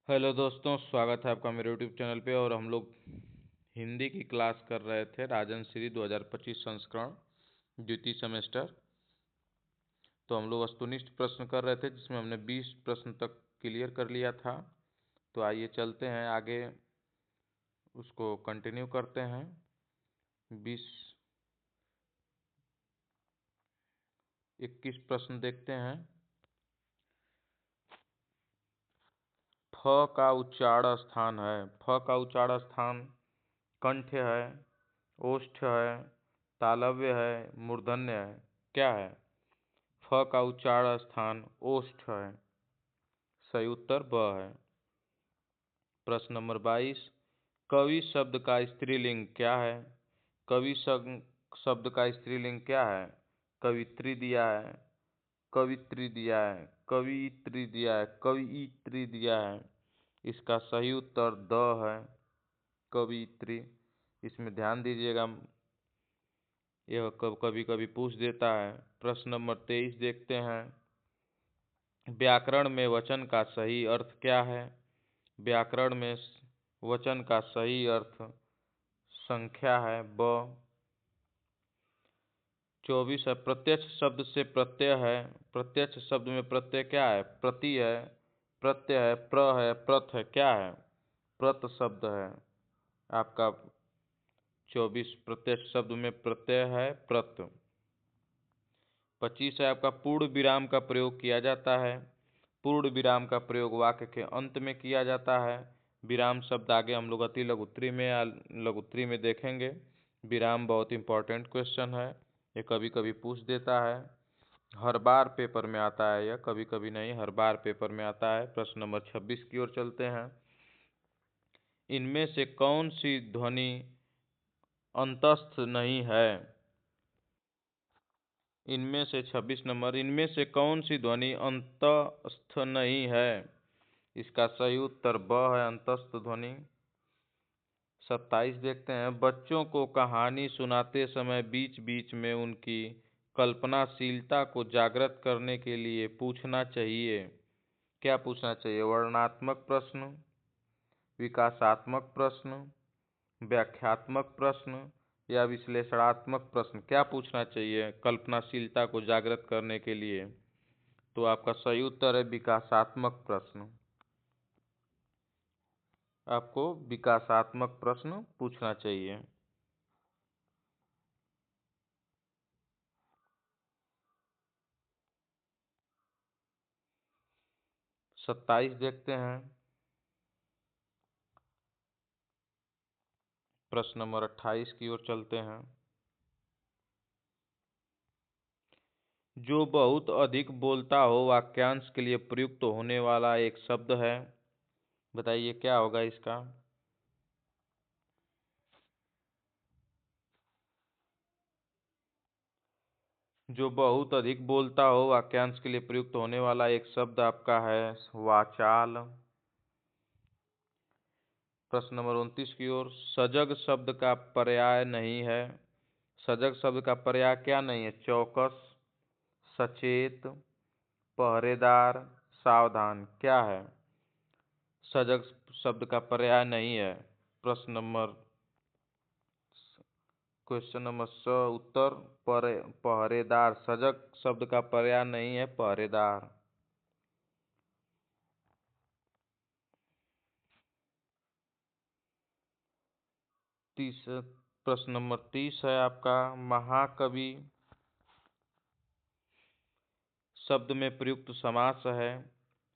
Hello दोस्तों, स्वागत है आपका मेरे यूट्यूब चैनल पे। और हम लोग हिंदी की क्लास कर रहे थे, राजन श्री 2025 संस्करण द्वितीय सेमेस्टर। तो हम लोग वस्तुनिष्ठ प्रश्न कर रहे थे, जिसमें हमने 20 प्रश्न तक क्लियर कर लिया था। तो आइए चलते हैं आगे, उसको कंटिन्यू करते हैं। 21 प्रश्न देखते हैं। फ का उच्चारण स्थान है। फ का उच्चारण स्थान कंठ है, ओष्ठ है, तालव्य है, मूर्धन्य है। क्या है? फ का उच्चारण स्थान ओष्ठ है। सही उत्तर ब है। प्रश्न नंबर 22, कवि शब्द का स्त्रीलिंग क्या है? कवि शब्द का स्त्रीलिंग क्या है? कवित्री दिया है, कवित्री दिया है, कवित्री दिया है, कवित्री दिया है। इसका सही उत्तर द है, कवित्री। इसमें ध्यान दीजिएगा, यह कभी कभी पूछ देता है। प्रश्न नंबर 23 देखते हैं। व्याकरण में वचन का सही अर्थ क्या है? व्याकरण में वचन का सही अर्थ संख्या है, ब। 24 है, प्रत्यक्ष शब्द से प्रत्यय है। प्रत्यक्ष शब्द में प्रत्यय क्या है? प्रति है, प्रत्यय है, प्रत है। क्या है? प्रत शब्द है आपका। 24 प्रत्यक्ष शब्द में प्रत्यय है, प्रत। 25 है आपका, पूर्ण विराम का प्रयोग किया जाता है। पूर्ण विराम का प्रयोग वाक्य के अंत में किया जाता है। विराम शब्द आगे हम लोग अति लघुत्री में या लघुत्री में देखेंगे। विराम बहुत इंपॉर्टेंट क्वेश्चन है, ये कभी कभी पूछ देता है। हर बार पेपर में आता है, यह कभी कभी नहीं, हर बार पेपर में आता है। प्रश्न नंबर 26 की ओर चलते हैं। इनमें से कौन सी ध्वनि अंतस्थ नहीं है? इनमें से 26 नंबर, इनमें से कौन सी ध्वनि अंतस्थ नहीं है? इसका सही उत्तर ब है, अंतस्थ ध्वनि। 27 देखते हैं। बच्चों को कहानी सुनाते समय बीच बीच में उनकी कल्पनाशीलता को जागृत करने के लिए पूछना चाहिए। क्या पूछना चाहिए? वर्णनात्मक प्रश्न, विकासात्मक प्रश्न, व्याख्यात्मक प्रश्न या विश्लेषणात्मक प्रश्न। क्या पूछना चाहिए कल्पनाशीलता को जागृत करने के लिए? तो आपका सही उत्तर है विकासात्मक प्रश्न। आपको विकासात्मक प्रश्न पूछना चाहिए। 27 देखते हैं। प्रश्न नंबर 28 की ओर चलते हैं। जो बहुत अधिक बोलता हो वाक्यांश के लिए प्रयुक्त होने वाला एक शब्द है। बताइए क्या होगा इसका? जो बहुत अधिक बोलता हो वाक्यांश के लिए प्रयुक्त होने वाला एक शब्द आपका है वाचाल। प्रश्न नंबर 29 की ओर, सजग शब्द का पर्याय नहीं है। सजग शब्द का पर्याय क्या नहीं है? चौकस, सचेत, पहरेदार, सावधान। क्या है? सजग शब्द का पर्याय नहीं है। प्रश्न नंबर क्वेश्चन नंबर स उत्तर पहरेदार। सजग शब्द का पर्याय नहीं है पहरेदार। 30 प्रश्न नंबर 30 है आपका, महाकवि शब्द में प्रयुक्त समास है।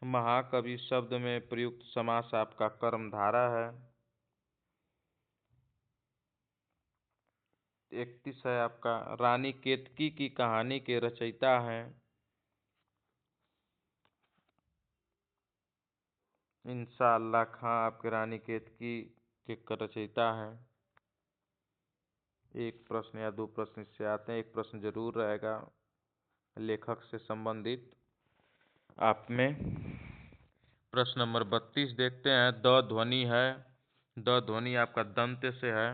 महाकवि शब्द में प्रयुक्त समास आपका कर्मधारा है। 31 है आपका, रानी केतकी की कहानी के रचयिता हैं इंशाअल्लाह खां। आपके रानी केतकी के रचयिता हैं। एक प्रश्न या दो प्रश्न इससे आते हैं, एक प्रश्न जरूर रहेगा लेखक से संबंधित आप में। प्रश्न नंबर 32 देखते हैं। द ध्वनि है। द ध्वनि आपका दंत से है।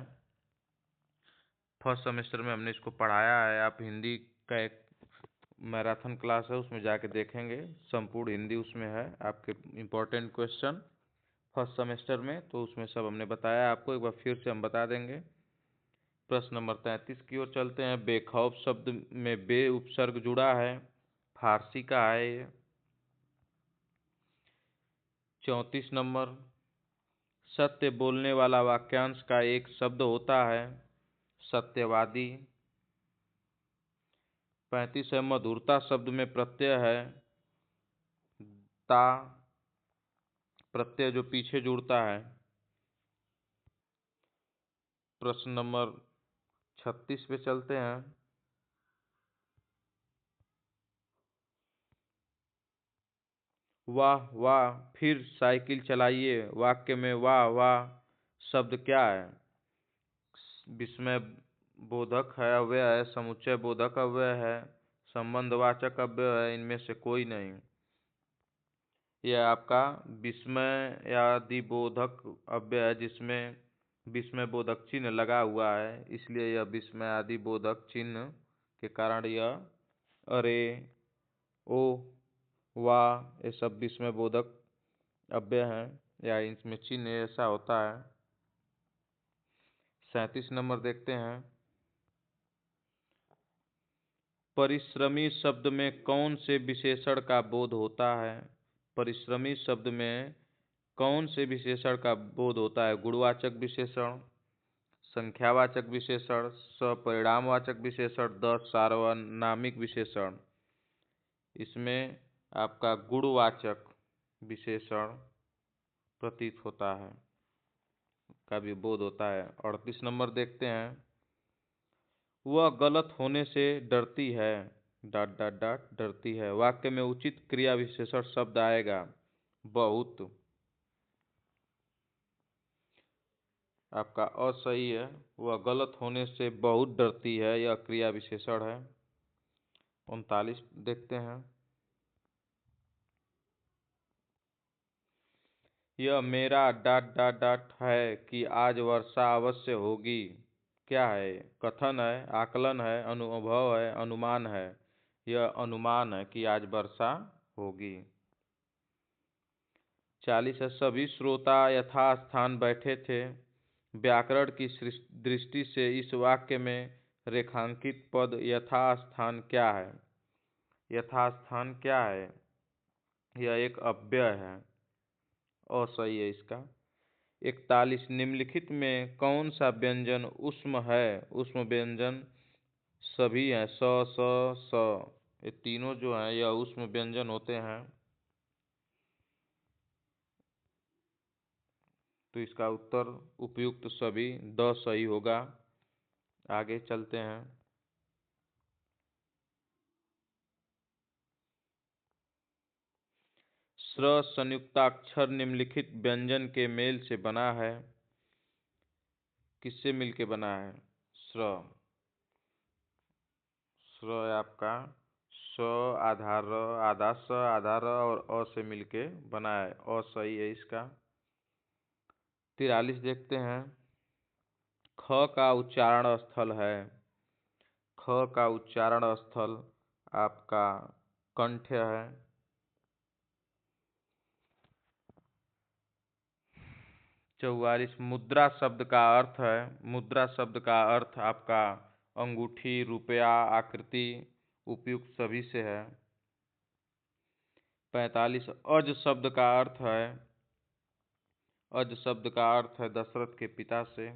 फर्स्ट सेमेस्टर में हमने इसको पढ़ाया है। आप हिंदी का एक मैराथन क्लास है, उसमें जाके देखेंगे, संपूर्ण हिंदी उसमें है। आपके इम्पोर्टेंट क्वेश्चन फर्स्ट सेमेस्टर में, तो उसमें सब हमने बताया आपको, एक बार फिर से हम बता देंगे। प्रश्न नंबर 33 की ओर चलते हैं। बेखौफ शब्द में बे उपसर्ग जुड़ा है, फारसी का है ये। 34 नंबर, सत्य बोलने वाला वाक्यांश का एक शब्द होता है, सत्यवादी। 35 है, मधुरता शब्द में प्रत्यय है, ता, प्रत्यय जो पीछे जुड़ता है। प्रश्न नंबर 36 पे चलते हैं। वाह वाह फिर साइकिल चलाइए, वाक्य में वाह वाह शब्द क्या है? विस्मय बोधक है, अव्यय है, समुच्चय बोधक अव्यय है, संबंधवाचक अव्यय है, इनमें से कोई नहीं। यह आपका विस्मय आदि बोधक अव्यय है, जिसमें विस्मय बोधक चिन्ह लगा हुआ है, इसलिए यह विस्मय आदि बोधक चिन्ह के कारण यह अरे, ओ, वाह ये सब विस्मय बोधक अव्यय हैं, या इसमें चिन्ह ऐसा होता है। 37 नंबर देखते हैं। परिश्रमी शब्द में कौन से विशेषण का बोध होता है? परिश्रमी शब्द में कौन से विशेषण का बोध होता है? गुणवाचक विशेषण, संख्यावाचक विशेषण, सपरिणामवाचक विशेषण, 10 सार्वनामिक विशेषण। इसमें आपका गुणवाचक विशेषण प्रतीत होता है, का भी बोध होता है। 38 नंबर देखते हैं। वह गलत होने से डरती है, डॉट डॉट डॉट डरती है। वाक्य में उचित क्रिया विशेषण शब्द आएगा, बहुत। आपका असही है, वह गलत होने से बहुत डरती है, यह क्रिया विशेषण है। 39 देखते हैं। यह मेरा डॉट डॉट डॉट है कि आज वर्षा अवश्य होगी, क्या है? कथन है, आकलन है, अनुभव है, अनुमान है। यह अनुमान है कि आज वर्षा होगी। 40 है, सभी श्रोता यथास्थान बैठे थे। व्याकरण की दृष्टि से इस वाक्य में रेखांकित पद यथास्थान क्या है? यथास्थान क्या है? यह एक अव्यय है, असही है इसका। 41, निम्नलिखित में कौन सा व्यंजन ऊष्म है? ऊष्म व्यंजन सभी हैं, स स स, ये तीनों जो हैं यह ऊष्म व्यंजन होते हैं, तो इसका उत्तर उपयुक्त सभी, द सही होगा। आगे चलते हैं। स्र संयुक्ताक्षर निम्नलिखित व्यंजन के मेल से बना है, किससे मिलके बना है? स्र, स्र आपका स आधार र, आधा स आधार र और अ से मिलके बना है, असही है इसका। 43 देखते हैं। ख का उच्चारण स्थल है, ख का उच्चारण स्थल आपका कंठ है। 44, मुद्रा शब्द का अर्थ है, मुद्रा शब्द का अर्थ आपका अंगूठी, रुपया, आकृति, उपयुक्त सभी से है। 45, अज शब्द का अर्थ है, अज शब्द का अर्थ है दशरथ के पिता से।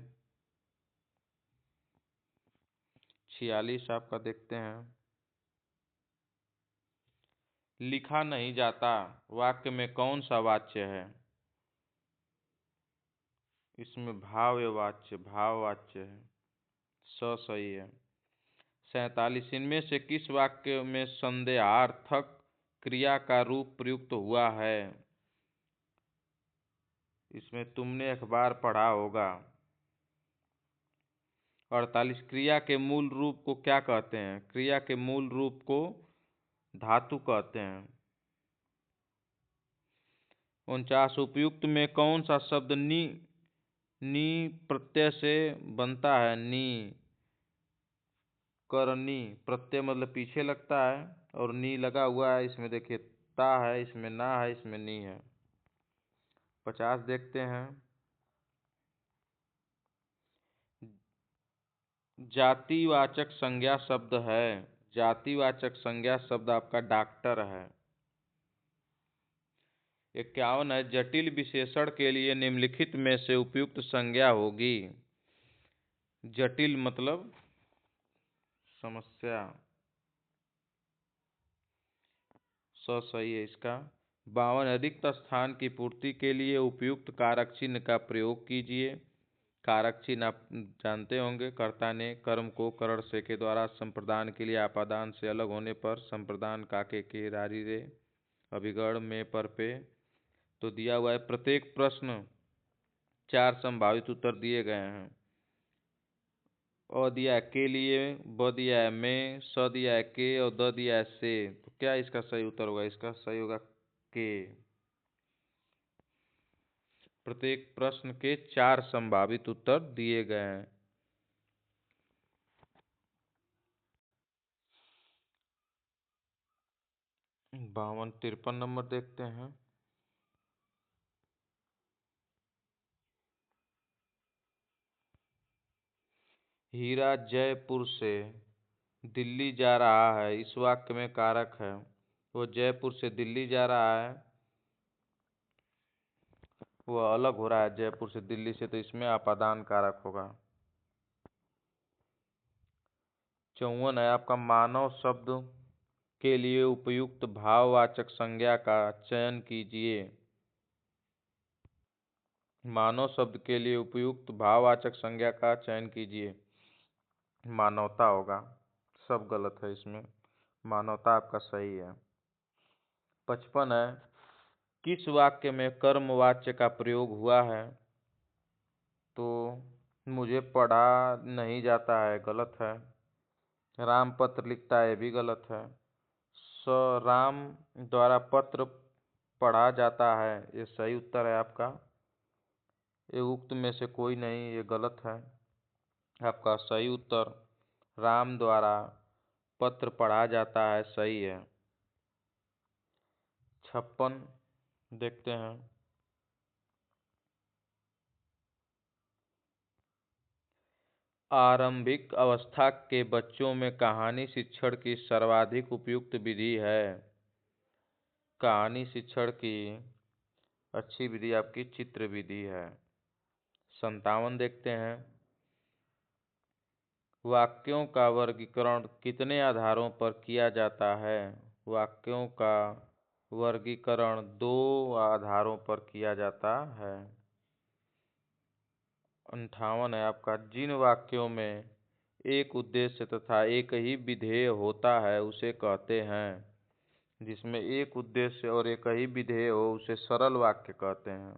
46 आपका देखते हैं। लिखा नहीं जाता वाक्य में कौन सा वाच्य है? इसमें भाववाच्य, भाववाच्य है, स सही है। 47, इनमें से किस वाक्य में संदेहार्थक क्रिया का रूप प्रयुक्त हुआ है? इसमें तुमने अखबार पढ़ा होगा। 48, क्रिया के मूल रूप को क्या कहते हैं? क्रिया के मूल रूप को धातु कहते हैं। 49, उपयुक्त में कौन सा शब्द नी प्रत्यय से बनता है? नी, करनी, प्रत्यय मतलब पीछे लगता है, और नी लगा हुआ है, इसमें देखिए ता है, इसमें ना है, इसमें नी है। 50 देखते हैं। जातिवाचक संज्ञा शब्द है। जातिवाचक संज्ञा शब्द आपका डॉक्टर है। 51 है, जटिल विशेषण के लिए निम्नलिखित में से उपयुक्त संज्ञा होगी। जटिल मतलब समस्या, सही है इसका। 52, अधिक स्थान की पूर्ति के लिए उपयुक्त कारक चिन्ह का प्रयोग कीजिए। कारक चिन्ह आप जानते होंगे, कर्ता ने कर्म को करण से के द्वारा संप्रदान के लिए आपादान से अलग होने पर संप्रदान काके के रारी रे अभिगण में पर पे। तो दिया हुआ है प्रत्येक प्रश्न 4 संभावित उत्तर दिए गए हैं। अ दिया है के लिए, ब दिया है में, स दिया है के और द दिया है से। तो क्या इसका सही उत्तर होगा? इसका सही होगा के। प्रत्येक प्रश्न के 4 संभावित उत्तर दिए गए हैं। 52 53 नंबर देखते हैं। हीरा जयपुर से दिल्ली जा रहा है, इस वाक्य में कारक है। वो जयपुर से दिल्ली जा रहा है, वो अलग हो रहा है जयपुर से दिल्ली से, तो इसमें आपादान कारक होगा। 54 है आपका, मानव शब्द के लिए उपयुक्त भाववाचक संज्ञा का चयन कीजिए। मानव शब्द के लिए उपयुक्त भाववाचक संज्ञा का चयन कीजिए। मानवता होगा, सब गलत है इसमें, मानवता आपका सही है। 55 है, किस वाक्य में कर्मवाच्य का प्रयोग हुआ है? तो मुझे पढ़ा नहीं जाता है, गलत है। राम पत्र लिखता है, भी गलत है। राम द्वारा पत्र पढ़ा जाता है, ये सही उत्तर है आपका। ये उक्त में से कोई नहीं, ये गलत है। आपका सही उत्तर राम द्वारा पत्र पढ़ा जाता है, सही है। 56 देखते हैं। आरंभिक अवस्था के बच्चों में कहानी शिक्षण की सर्वाधिक उपयुक्त विधि है। कहानी शिक्षण की अच्छी विधि आपकी चित्र विधि है। 57 देखते हैं। वाक्यों का वर्गीकरण कितने आधारों पर किया जाता है? वाक्यों का वर्गीकरण 2 आधारों पर किया जाता है। 58 है आपका, जिन वाक्यों में एक उद्देश्य तथा एक ही विधेय होता है उसे कहते हैं। जिसमें एक उद्देश्य और एक ही विधेय हो उसे सरल वाक्य कहते हैं।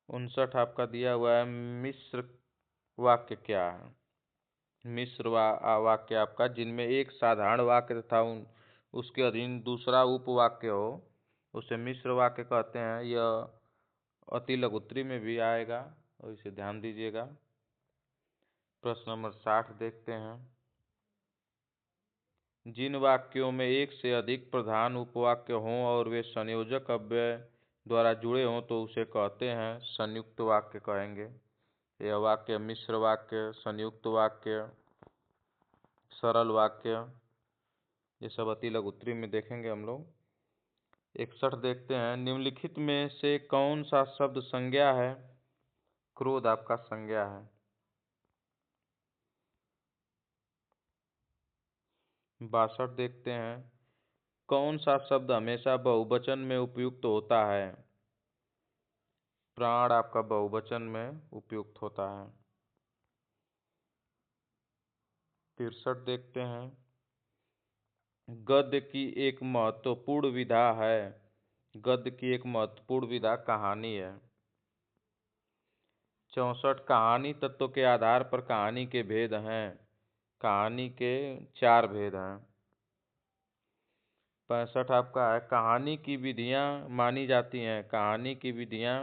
59 आपका दिया हुआ है, मिश्र वाक्य क्या है? मिश्र वाक्य आपका जिनमें एक साधारण वाक्य तथा उसके अधीन दूसरा उपवाक्य हो उसे मिश्र वाक्य कहते हैं। यह अति लघुत्री में भी आएगा और इसे ध्यान दीजिएगा। प्रश्न नंबर 60 देखते हैं। जिन वाक्यों में एक से अधिक प्रधान उपवाक्य हों और वे संयोजक अव्यय द्वारा जुड़े हों तो उसे कहते हैं संयुक्त वाक्य कहेंगे। यह वाक्य मिश्र वाक्य, संयुक्त वाक्य, सरल वाक्य, ये सब अति लघुत्री में देखेंगे हम लोग। 61 देखते हैं। निम्नलिखित में से कौन सा शब्द संज्ञा है? क्रोध आपका संज्ञा है। 62 देखते हैं। कौन सा शब्द हमेशा बहुवचन में उपयुक्त होता है? प्राण आपका बहुवचन में उपयुक्त होता है। 63 देखते हैं। गद्य की एक महत्वपूर्ण विधा है। गद्य की एक महत्वपूर्ण विधा कहानी है। 64 कहानी तत्व के आधार पर कहानी के भेद हैं। कहानी के 4 भेद हैं। 65 आपका है, कहानी की विधियां मानी जाती हैं। कहानी की विधियां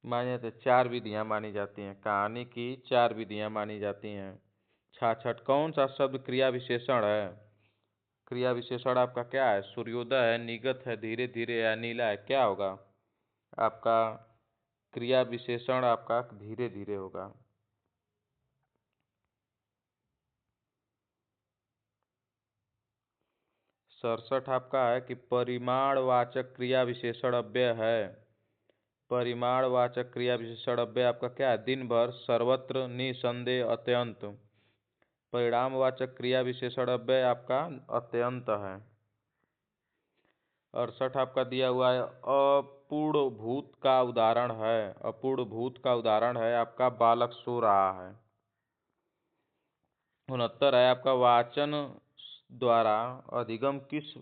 मानी जाती है, 4 विधियां मानी जाती हैं। कहानी की 4 विधियां मानी जाती हैं। छाछठ कौन सा शब्द क्रिया विशेषण है? क्रिया विशेषण आपका क्या है? सूर्योदय है, निगत है, धीरे धीरे है, नीला है, क्या होगा आपका? क्रिया विशेषण आपका धीरे धीरे होगा। सड़सठ आपका है कि परिमाणवाचक क्रिया विशेषण अव्यय है। परिमाणवाचक क्रिया विशेषण अव्यय आपका क्या है? दिन भर, सर्वत्र, निसंदेह, अत्यंत। परिणामवाचक क्रिया विशेषण अव्यय आपका अत्यंत है। 68 आपका दिया हुआ है अपूर्ण भूत का उदाहरण है। अपूर्ण भूत का उदाहरण है आपका बालक सो रहा है। 69 है आपका वाचन द्वारा अधिगम किस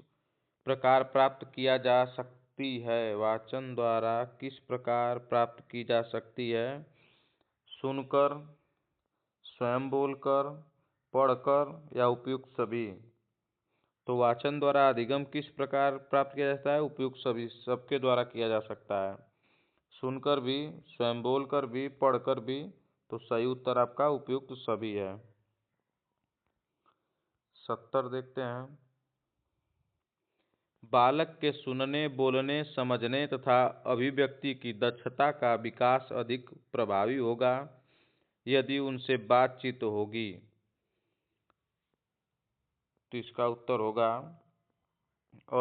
प्रकार प्राप्त किया जा सकती है? वाचन द्वारा किस प्रकार प्राप्त की जा सकती है? सुनकर, स्वयं बोलकर, पढ़कर या उपयुक्त सभी? तो वाचन द्वारा अधिगम किस प्रकार प्राप्त किया जाता है? उपयुक्त सभी, सबके द्वारा किया जा सकता है। सुनकर भी, स्वयं बोलकर भी, पढ़कर भी। तो सही उत्तर आपका उपयुक्त सभी है। 70 देखते हैं। बालक के सुनने, बोलने, समझने तथा अभिव्यक्ति की दक्षता का विकास अधिक प्रभावी होगा यदि उनसे बातचीत होगी। तो इसका उत्तर होगा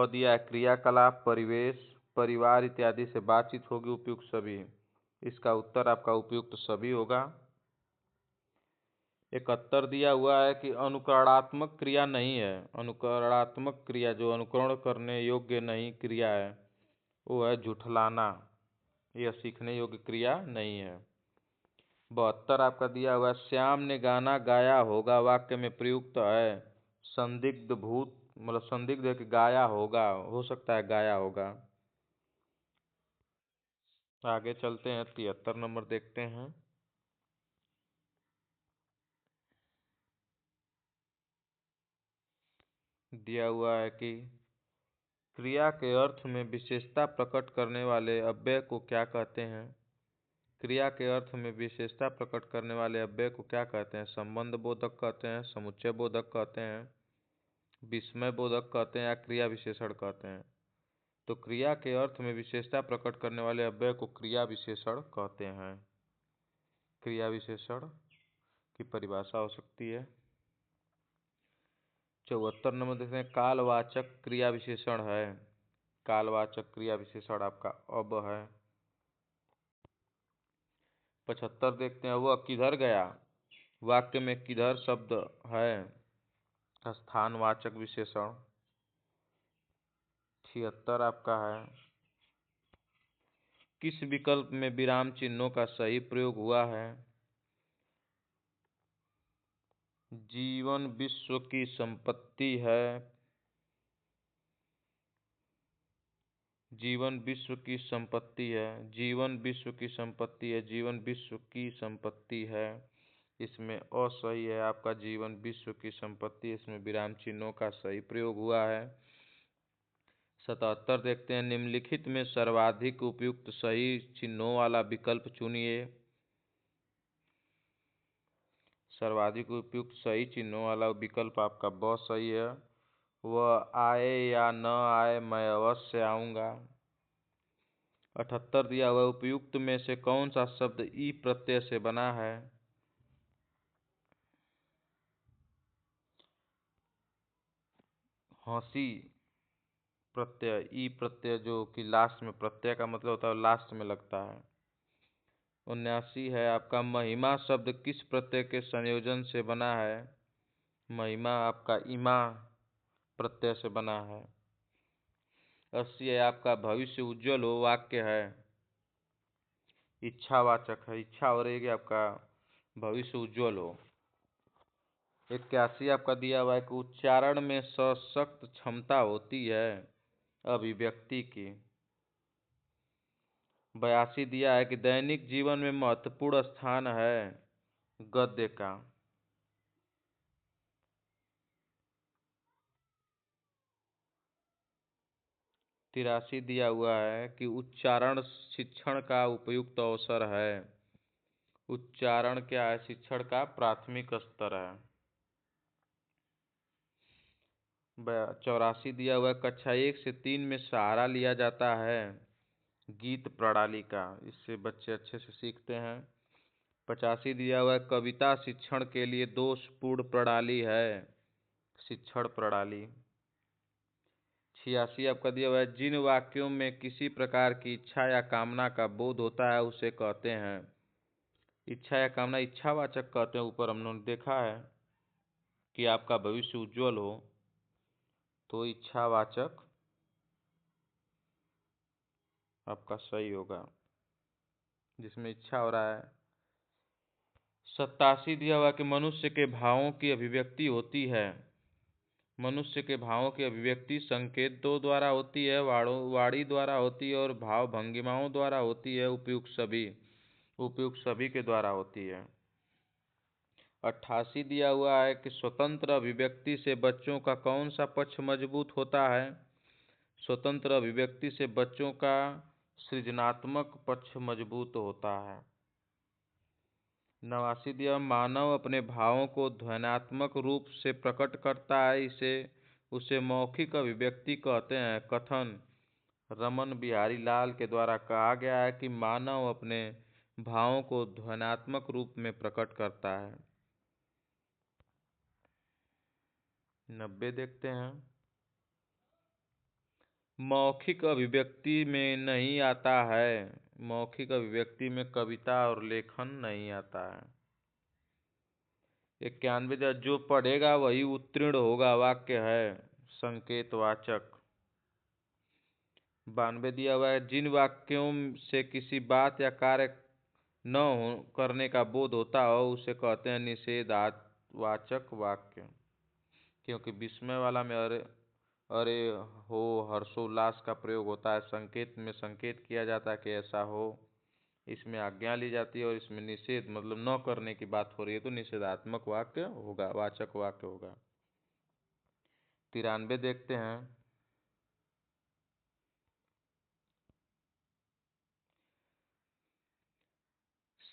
दिया क्रियाकलाप, परिवेश, परिवार इत्यादि से बातचीत होगी, उपयुक्त सभी। इसका उत्तर आपका उपयुक्त सभी होगा। 71 दिया हुआ है कि अनुकरणात्मक क्रिया नहीं है। अनुकरणात्मक क्रिया जो अनुकरण करने योग्य नहीं क्रिया है वो है झुठलाना। यह सीखने योग्य क्रिया नहीं है। 72 आपका दिया हुआ है श्याम ने गाना गाया होगा वाक्य में प्रयुक्त है। संदिग्ध भूत मतलब संदिग्ध है कि गाया होगा, हो सकता है गाया होगा। आगे चलते हैं, 73 नंबर देखते हैं। दिया हुआ है कि क्रिया के अर्थ में विशेषता प्रकट करने वाले अव्यय को क्या कहते हैं? क्रिया के अर्थ में विशेषता प्रकट करने वाले अव्यय को क्या कहते हैं? संबंध बोधक कहते हैं, समुच्चय बोधक कहते हैं, विस्मय बोधक कहते हैं या क्रिया विशेषण कहते हैं? तो क्रिया के अर्थ में विशेषता प्रकट करने वाले अव्यय को क्रिया विशेषण कहते हैं। क्रिया विशेषण की परिभाषा हो सकती है। 74 नंबर देखते हैं कालवाचक क्रिया विशेषण है। कालवाचक क्रिया विशेषण आपका अब है। 75 देखते हैं वह किधर गया। वाक्य में किधर शब्द है स्थानवाचक विशेषण। 76 आपका है किस विकल्प में विराम चिन्हों का सही प्रयोग हुआ है? जीवन विश्व की संपत्ति है। जीवन विश्व की संपत्ति है। जीवन विश्व की संपत्ति है। जीवन विश्व की संपत्ति है। इसमें असही है आपका जीवन विश्व की संपत्ति। इसमें विराम चिन्हों का सही प्रयोग हुआ है। 77 देखते हैं निम्नलिखित में सर्वाधिक उपयुक्त सही चिन्हों वाला विकल्प चुनिए। सर्वाधिक उपयुक्त सही चिन्हों वाला विकल्प आपका ब सही है। वह आए या न आए मैं अवश्य आऊँगा। 78 दिया हुआ उपयुक्त में से कौन सा शब्द ई प्रत्यय से बना है? हंसी प्रत्यय, ई प्रत्यय जो कि लास्ट में, प्रत्यय का मतलब होता है लास्ट में लगता है। 79 है आपका महिमा शब्द किस प्रत्यय के संयोजन से बना है? महिमा आपका इमा प्रत्यय से बना है। 80 है आपका भविष्य उज्जवल हो वाक्य है इच्छावाचक है। इच्छा हो रही है कि आपका भविष्य उज्जवल हो। 81 आपका दिया हुआ है कि उच्चारण में सशक्त क्षमता होती है अभिव्यक्ति की। 82 दिया है कि दैनिक जीवन में महत्वपूर्ण स्थान है गद्य का। 83 दिया हुआ है कि उच्चारण शिक्षण का उपयुक्त अवसर है। उच्चारण क्या है? शिक्षण का प्राथमिक स्तर है। 84 दिया हुआ है, कक्षा 1 से 3 में सहारा लिया जाता है गीत प्रणाली का, इससे बच्चे अच्छे से सीखते हैं। 85 दिया हुआ है, कविता शिक्षण के लिए दोषपूर्ण प्रणाली है शिक्षण प्रणाली। 86 आपका दिया हुआ है, जिन वाक्यों में किसी प्रकार की इच्छा या कामना का बोध होता है उसे कहते हैं। इच्छा या कामना इच्छावाचक कहते हैं। ऊपर हमने देखा है कि आपका भविष्य उज्जवल हो तो इच्छावाचक आपका सही होगा, जिसमें इच्छा हो रहा है। 87 दिया हुआ कि मनुष्य के भावों की अभिव्यक्ति होती है। मनुष्य के भावों की अभिव्यक्ति संकेतों द्वारा होती है, वाणी द्वारा होती है और भाव भंगिमाओं द्वारा होती है। उपयुक्त सभी के द्वारा होती है। 88 दिया हुआ है कि स्वतंत्र अभिव्यक्ति से बच्चों का कौन सा पक्ष मजबूत होता है। स्वतंत्र अभिव्यक्ति से बच्चों का सृजनात्मक पक्ष मजबूत होता है। 89 दिया, मानव अपने भावों को ध्वन्यात्मक रूप से प्रकट करता है, उसे मौखिक अभिव्यक्ति कहते हैं। कथन रमन बिहारी लाल के द्वारा कहा गया है कि मानव अपने भावों को ध्वन्यात्मक रूप में प्रकट करता है। 90 देखते हैं, मौखिक अभिव्यक्ति में नहीं आता है। मौखिक अभिव्यक्ति में कविता और लेखन नहीं आता है। 91 जो पढ़ेगा वही उत्तीर्ण होगा वाक्य है संकेतवाचक। 92 दिया हुआ है, जिन वाक्यों से किसी बात या कार्य न करने का बोध होता हो उसे कहते हैं निषेधवाचक वाक्य। क्योंकि विस्मय वाला में अरे अरे हो हर्षोल्लास का प्रयोग होता है, संकेत में संकेत किया जाता है कि ऐसा हो, इसमें आज्ञा ली जाती है और इसमें निषेध मतलब न करने की बात हो रही है तो निषेधात्मक वाक्य होगा, वाचक वाक्य होगा। 93 देखते हैं,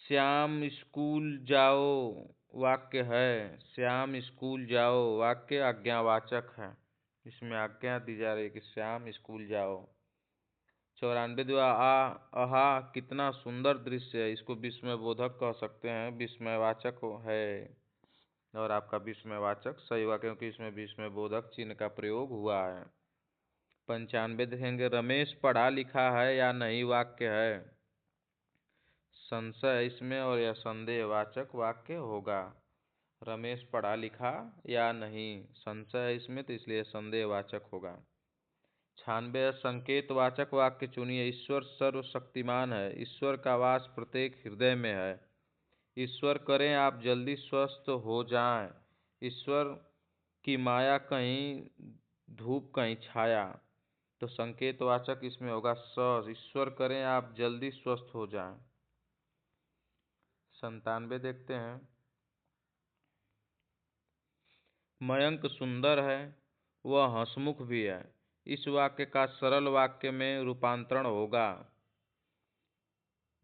श्याम स्कूल जाओ वाक्य है। श्याम स्कूल जाओ वाक्य आज्ञावाचक है, इसमें आज्ञा दी जा रही है कि श्याम स्कूल जाओ। 94 आहा कितना सुंदर दृश्य है, इसको विस्मयबोधक कह सकते हैं, विस्मयवाचक है और आपका विस्मयवाचक सही हुआ क्योंकि इसमें विस्मयबोधक चिन्ह का प्रयोग हुआ है। 95 देखेंगे, रमेश पढ़ा लिखा है या नहीं वाक्य है। संशय इसमें और यह संदेहवाचक वाक्य होगा। रमेश पढ़ा लिखा या नहीं, संशय इसमें तो इसलिए संदेहवाचक होगा। 96 संकेतवाचक वाक्य चुनिए। ईश्वर सर्वशक्तिमान है, ईश्वर का वास प्रत्येक हृदय में है। ईश्वर करें आप जल्दी स्वस्थ हो जाएं, ईश्वर की माया कहीं धूप कहीं छाया, तो संकेतवाचक इसमें होगा स। ईश्वर करें आप जल्दी स्वस्थ हो जाएं। 97 देखते हैं, मयंक सुंदर है वह हंसमुख भी है। इस वाक्य का सरल वाक्य में रूपांतरण होगा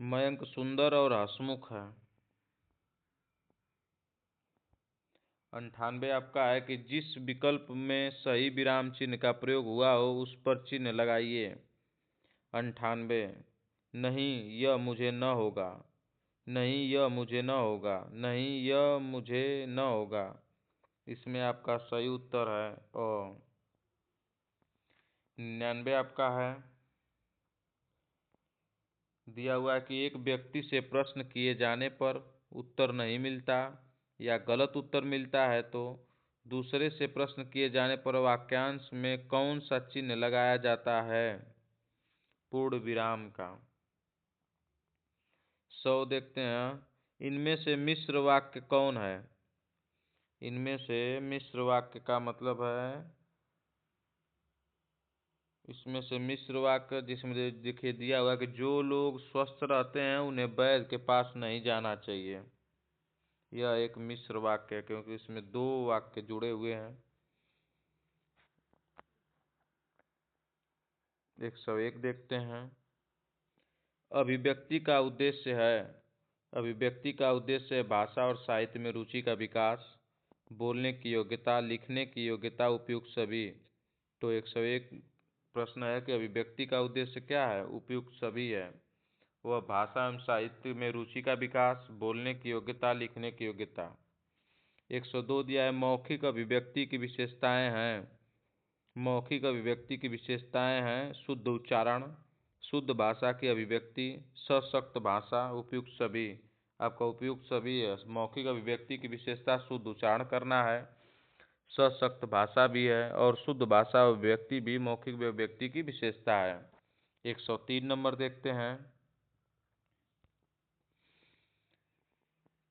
मयंक सुंदर और हंसमुख है। 98 आपका है कि जिस विकल्प में सही विराम चिन्ह का प्रयोग हुआ हो उस पर चिन्ह लगाइए। 98 नहीं यह मुझे न होगा, नहीं यह मुझे न होगा, नहीं यह मुझे न होगा, इसमें आपका सही उत्तर है और 99 आपका है, दिया हुआ है कि एक व्यक्ति से प्रश्न किए जाने पर उत्तर नहीं मिलता या गलत उत्तर मिलता है तो दूसरे से प्रश्न किए जाने पर वाक्यांश में कौन सा चिन्ह लगाया जाता है, पूर्ण विराम का। 100 देखते हैं, इनमें से मिश्र वाक्य कौन है। इनमें से मिश्र वाक्य का मतलब है, इसमें से मिश्र वाक्य जिसमें देखिए दिया हुआ है कि जो लोग स्वस्थ रहते हैं उन्हें वैद्य के पास नहीं जाना चाहिए। यह एक मिश्र वाक्य है क्योंकि इसमें दो वाक्य जुड़े हुए हैं। 101 देखते हैं, अभिव्यक्ति का उद्देश्य है। अभिव्यक्ति का उद्देश्य है भाषा और साहित्य में रुचि का विकास। बोलने की योग्यता, लिखने की योग्यता, उपयुक्त सभी। तो 101 प्रश्न है कि अभिव्यक्ति का उद्देश्य क्या है? उपयुक्त सभी है। वह भाषा एवं साहित्य में रुचि का विकास, बोलने की योग्यता, लिखने की योग्यता। 102 दिया है मौखिक अभिव्यक्ति की विशेषताएं हैं। मौखिक अभिव्यक्ति की विशेषताएं हैं शुद्ध उच्चारण, शुद्ध भाषा की अभिव्यक्ति, सशक्त भाषा, उपयुक्त सभी। आपका उपयुक्त सभी है। मौखिक अभिव्यक्ति की विशेषता शुद्ध उच्चारण करना है, सशक्त भाषा भी है और शुद्ध भाषा अभिव्यक्ति भी मौखिक अभिव्यक्ति की विशेषता है। 103 नंबर देखते हैं।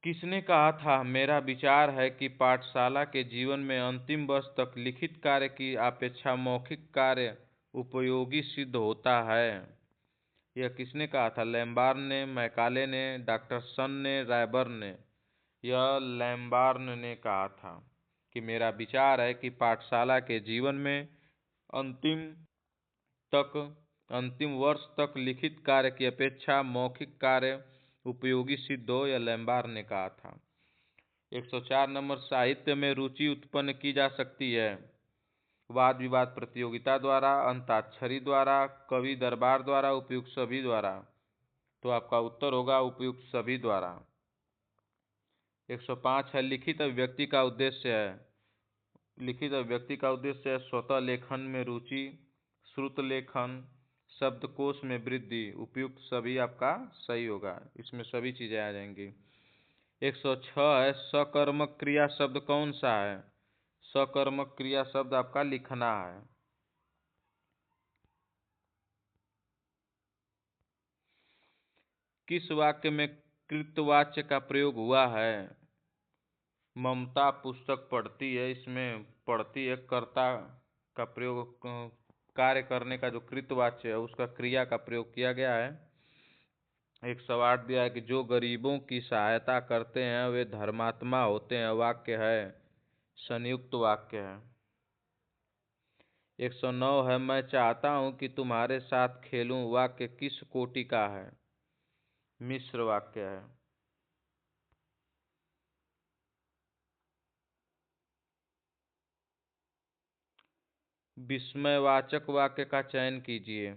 किसने कहा था, मेरा विचार है कि पाठशाला के जीवन में अंतिम वर्ष तक लिखित कार्य की अपेक्षा मौखिक कार्य उपयोगी सिद्ध होता है? यह किसने कहा था? लैम्बार्न ने, मैकाले ने, डॉक्टर सन ने, रायबर्न ने। यह लैम्बार्न ने कहा था कि मेरा विचार है कि पाठशाला के जीवन में अंतिम अंतिम वर्ष तक लिखित कार्य की अपेक्षा मौखिक कार्य उपयोगी सिद्ध हो। यह लैम्बार्न ने कहा था। 104 नंबर, साहित्य में रुचि उत्पन्न की जा सकती है वाद विवाद प्रतियोगिता द्वारा, अंताक्षरी द्वारा, कवि दरबार द्वारा, उपयुक्त सभी द्वारा। तो आपका उत्तर होगा उपयुक्त सभी द्वारा। 105 है लिखित अभिव्यक्ति का उद्देश्य है। लिखित अभिव्यक्ति का उद्देश्य है स्वतः लेखन में रुचि, श्रुत लेखन, शब्दकोश में वृद्धि। उपयुक्त सभी आपका सही होगा, इसमें सभी चीजें आ जाएंगी। 106 है सकर्मक क्रिया शब्द कौन सा है? सकर्मक क्रिया शब्द आपका लिखना है। किस वाक्य में कृतवाच्य का प्रयोग हुआ है? ममता पुस्तक पढ़ती है, इसमें पढ़ती है कर्ता का प्रयोग, कार्य करने का जो कृतवाच्य है उसका क्रिया का प्रयोग किया गया है। 108 दिया है कि जो गरीबों की सहायता करते हैं वे धर्मात्मा होते हैं। वाक्य है संयुक्त वाक्य है। 109 है मैं चाहता हूं कि तुम्हारे साथ खेलूं। वाक्य किस कोटि का है? मिश्र वाक्य है। विस्मयवाचक वाक्य का चयन कीजिए।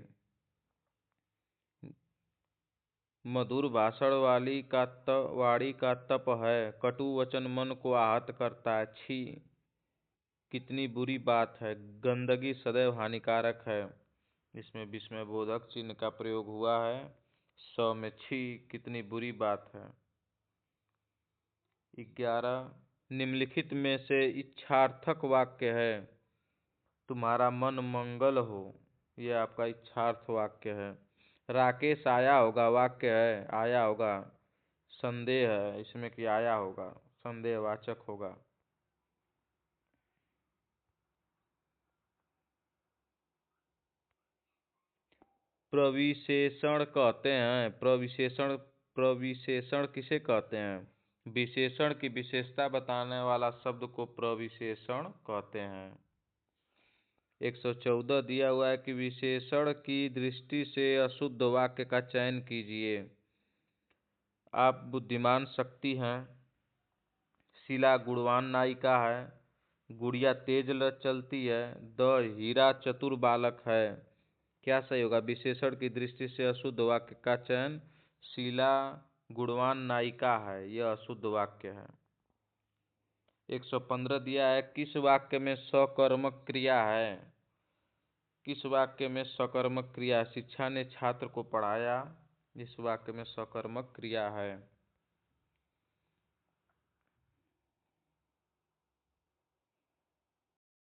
मधुर भाषण वाणी का तप है, कटु वचन मन को आहत करता है। छी कितनी बुरी बात है, गंदगी सदैव हानिकारक है। इसमें विस्मय बोधक चिन्ह का प्रयोग हुआ है। 100 में छी कितनी बुरी बात है। 11 निम्नलिखित में से इच्छार्थक वाक्य है। तुम्हारा मन मंगल हो, यह आपका इच्छार्थ वाक्य है। राकेश आया होगा, वाक्य है आया होगा। संदेह है इसमें कि आया होगा, संदेहवाचक होगा। प्रविशेषण कहते हैं, प्रविशेषण किसे कहते हैं? विशेषण की विशेषता बताने वाला शब्द को प्रविशेषण कहते हैं। 114 दिया हुआ है कि विशेषण की दृष्टि से अशुद्ध वाक्य का चयन कीजिए। आप बुद्धिमान शक्ति हैं, शीला गुणवान नायिका है, गुड़िया तेज चलती है, द हीरा चतुर बालक है। क्या सही होगा? विशेषण की दृष्टि से अशुद्ध वाक्य का चयन शीला गुणवान नायिका है, यह अशुद्ध वाक्य है। 115 दिया है किस वाक्य में सकर्मक क्रिया है? किस वाक्य में सकर्मक क्रिया? शिक्षा ने छात्र को पढ़ाया, इस वाक्य में सकर्मक क्रिया है।